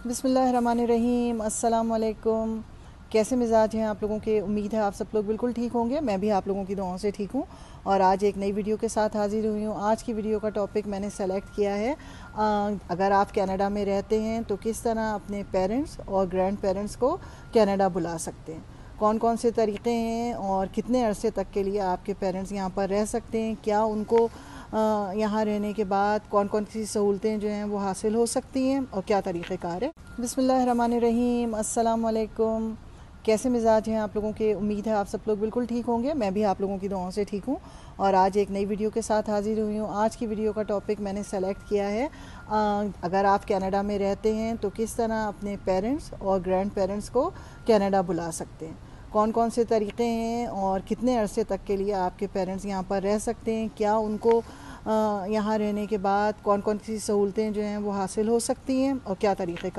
बिस्मिल्लाहिर्रहमानिर्रहीम। अस्सलाम वालेकुम। कैसे मिजाज हैं आप लोगों के? उम्मीद है आप सब लोग बिल्कुल ठीक होंगे। मैं भी आप लोगों की दुआओं से ठीक हूँ और आज एक नई वीडियो के साथ हाजिर हुई हूँ। आज की वीडियो का टॉपिक मैंने सेलेक्ट किया है, अगर आप कनाडा में रहते हैं तो किस तरह अपने पेरेंट्स और ग्रैंड पेरेंट्स को कनाडा बुला सकते हैं। कौन कौन से तरीक़े हैं और कितने अरसे तक के लिए आपके पेरेंट्स यहाँ पर रह सकते हैं, क्या उनको यहाँ रहने के बाद कौन कौन सी सहूलतें जो हैं वो हासिल हो सकती हैं और क्या तरीक़ेकार है। बिस्मिल्लाहिर्रहमानिर्रहीम। अस्सलाम वालेकुम। कैसे मिजाज हैं आप लोगों के? उम्मीद है आप सब लोग बिल्कुल ठीक होंगे। मैं भी आप लोगों की दुआओं से ठीक हूँ और आज एक नई वीडियो के साथ हाजिर हुई हूँ। आज की वीडियो का टॉपिक मैंने सेलेक्ट किया है, अगर आप कनाडा में रहते हैं तो किस तरह अपने पेरेंट्स और ग्रैंड पेरेंट्स को कनाडा बुला सकते हैं। कौन कौन से तरीक़े हैं और कितने अरसे तक के लिए आपके पेरेंट्स यहाँ पर रह सकते हैं, क्या उनको यहाँ रहने के बाद कौन कौन सी सहूलतें जो हैं वो हासिल हो सकती हैं और क्या तरीक़ेकार